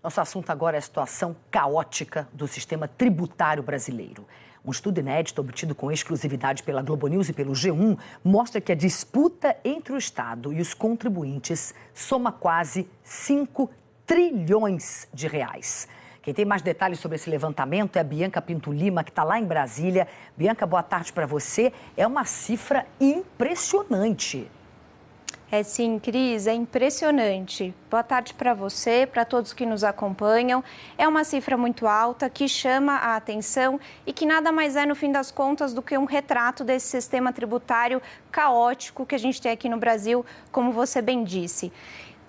Nosso assunto agora é a situação caótica do sistema tributário brasileiro. Um estudo inédito obtido com exclusividade pela Globo News e pelo G1 mostra que a disputa entre o Estado e os contribuintes soma quase 5 trilhões de reais. Quem tem mais detalhes sobre esse levantamento é a Bianca Pinto Lima, que está lá em Brasília. Bianca, boa tarde para você. É uma cifra impressionante. É sim, Cris, é impressionante. Boa tarde para você, para todos que nos acompanham. É uma cifra muito alta que chama a atenção e que nada mais é, no fim das contas, do que um retrato desse sistema tributário caótico que a gente tem aqui no Brasil, como você bem disse.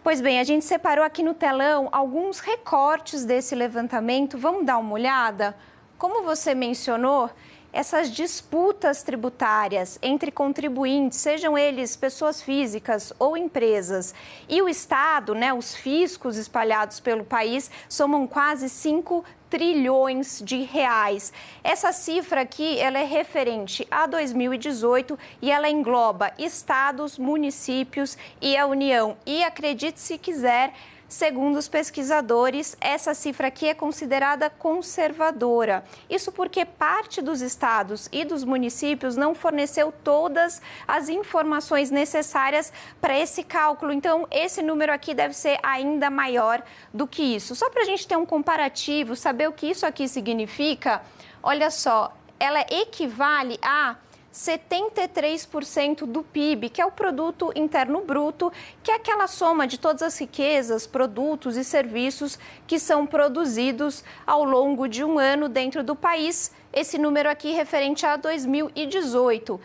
Pois bem, a gente separou aqui no telão alguns recortes desse levantamento. Vamos dar uma olhada? Como você mencionou, essas disputas tributárias entre contribuintes, sejam eles pessoas físicas ou empresas, e o Estado, os fiscos espalhados pelo país, somam quase 5 trilhões de reais. Essa cifra aqui, ela é referente a 2018 e ela engloba estados, municípios e a União. E acredite se quiser, segundo os pesquisadores, essa cifra aqui é considerada conservadora. Isso porque parte dos estados e dos municípios não forneceu todas as informações necessárias para esse cálculo. Então, esse número aqui deve ser ainda maior do que isso. Só para a gente ter um comparativo, saber o que isso aqui significa, olha só, ela equivale a 73% do PIB, que é o Produto Interno Bruto, que é aquela soma de todas as riquezas, produtos e serviços que são produzidos ao longo de um ano dentro do país. Esse número aqui referente a 2018.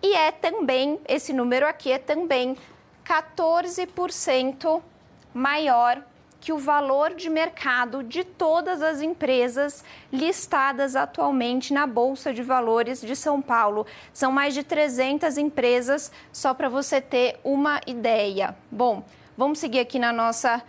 E esse número aqui é também 14% maior que o valor de mercado de todas as empresas listadas atualmente na Bolsa de Valores de São Paulo. São mais de 300 empresas, só para você ter uma ideia. Bom, vamos seguir aqui na nossa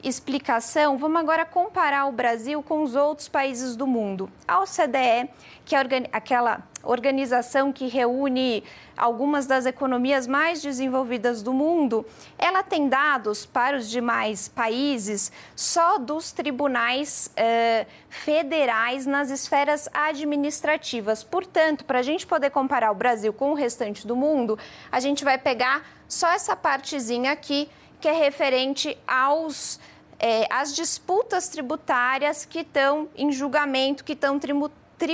explicação. Vamos agora comparar o Brasil com os outros países do mundo. A OCDE, que é aquela organização que reúne algumas das economias mais desenvolvidas do mundo, ela tem dados para os demais países só dos tribunais federais nas esferas administrativas. Portanto, para a gente poder comparar o Brasil com o restante do mundo, a gente vai pegar só essa partezinha aqui, que é referente às disputas tributárias que estão em julgamento, que estão que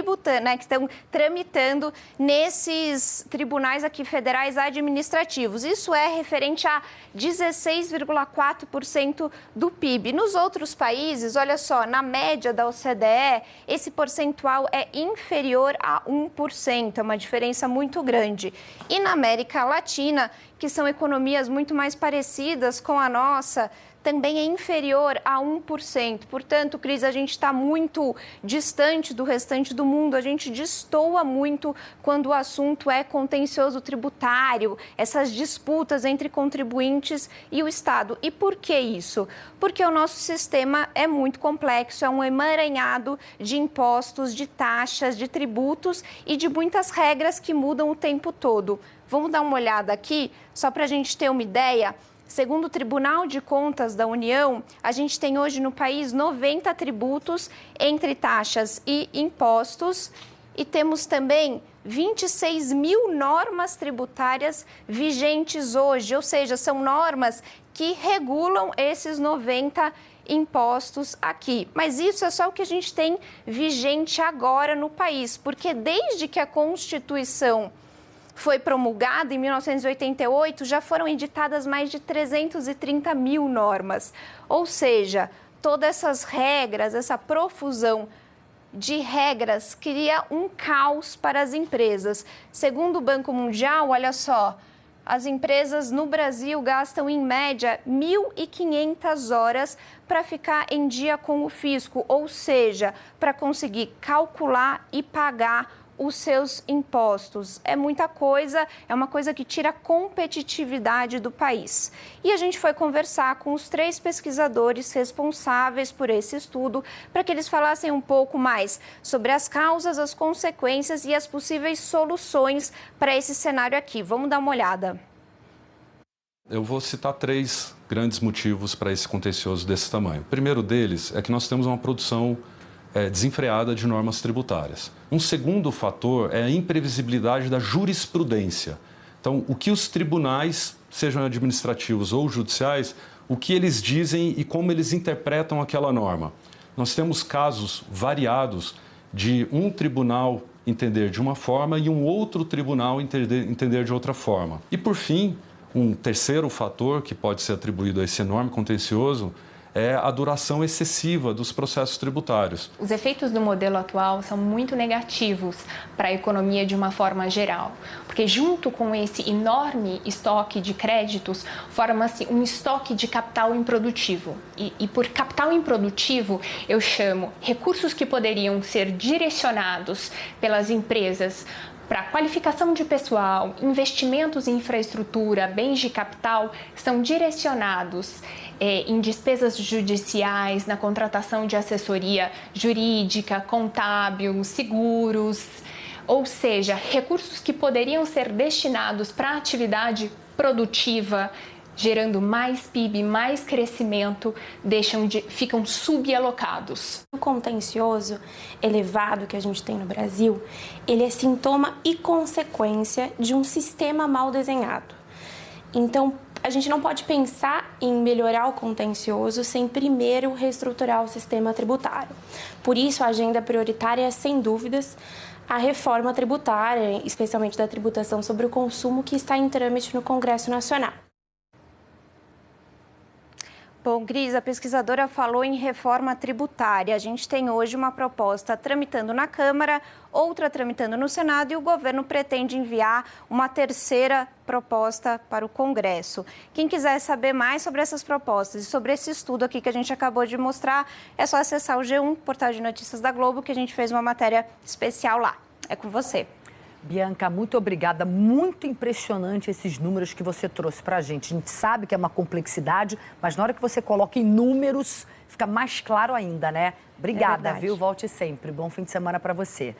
estão tramitando nesses tribunais aqui federais administrativos. Isso é referente a 16,4% do PIB. Nos outros países, olha só, na média da OCDE, esse percentual é inferior a 1%, é uma diferença muito grande. E na América Latina, que são economias muito mais parecidas com a nossa, também é inferior a 1%. Portanto, Cris, a gente está muito distante do restante do mundo, a gente destoa muito quando o assunto é contencioso tributário, essas disputas entre contribuintes e o Estado. E por que isso? Porque o nosso sistema é muito complexo, é um emaranhado de impostos, de taxas, de tributos e de muitas regras que mudam o tempo todo. Vamos dar uma olhada aqui, só para a gente ter uma ideia. Segundo o Tribunal de Contas da União, a gente tem hoje no país 90 tributos entre taxas e impostos e temos também 26 mil normas tributárias vigentes hoje, ou seja, são normas que regulam esses 90 impostos aqui. Mas isso é só o que a gente tem vigente agora no país, porque desde que a Constituição foi promulgada em 1988, já foram editadas mais de 330 mil normas. Ou seja, todas essas regras, essa profusão de regras cria um caos para as empresas. Segundo o Banco Mundial, olha só, as empresas no Brasil gastam em média 1.500 horas para ficar em dia com o fisco, ou seja, para conseguir calcular e pagar os seus impostos. É muita coisa, é uma coisa que tira a competitividade do país. E a gente foi conversar com os 3 pesquisadores responsáveis por esse estudo para que eles falassem um pouco mais sobre as causas, as consequências e as possíveis soluções para esse cenário aqui. Vamos dar uma olhada. Eu vou citar 3 grandes motivos para esse contencioso desse tamanho. O primeiro deles é que nós temos uma produção desenfreada de normas tributárias. Um segundo fator é a imprevisibilidade da jurisprudência. Então, o que os tribunais, sejam administrativos ou judiciais, o que eles dizem e como eles interpretam aquela norma. Nós temos casos variados de um tribunal entender de uma forma e um outro tribunal entender de outra forma. E, por fim, um terceiro fator que pode ser atribuído a esse enorme contencioso é a duração excessiva dos processos tributários. Os efeitos do modelo atual são muito negativos para a economia de uma forma geral, porque junto com esse enorme estoque de créditos, forma-se um estoque de capital improdutivo. E por capital improdutivo, eu chamo recursos que poderiam ser direcionados pelas empresas para qualificação de pessoal, investimentos em infraestrutura, bens de capital, são direcionados em despesas judiciais, na contratação de assessoria jurídica, contábil, seguros, ou seja, recursos que poderiam ser destinados para atividade produtiva, gerando mais PIB, mais crescimento, ficam subalocados. O contencioso elevado que a gente tem no Brasil, ele é sintoma e consequência de um sistema mal desenhado. Então, a gente não pode pensar em melhorar o contencioso sem primeiro reestruturar o sistema tributário. Por isso, a agenda prioritária é, sem dúvidas, a reforma tributária, especialmente da tributação sobre o consumo, que está em trâmite no Congresso Nacional. Bom, Cris, a pesquisadora falou em reforma tributária. A gente tem hoje uma proposta tramitando na Câmara, outra tramitando no Senado e o governo pretende enviar uma terceira proposta para o Congresso. Quem quiser saber mais sobre essas propostas e sobre esse estudo aqui que a gente acabou de mostrar, é só acessar o G1, portal de notícias da Globo, que a gente fez uma matéria especial lá. É com você. Bianca, muito obrigada. Muito impressionante esses números que você trouxe para a gente. A gente sabe que é uma complexidade, mas na hora que você coloca em números, fica mais claro ainda, né? Obrigada, viu? Volte sempre. Bom fim de semana para você.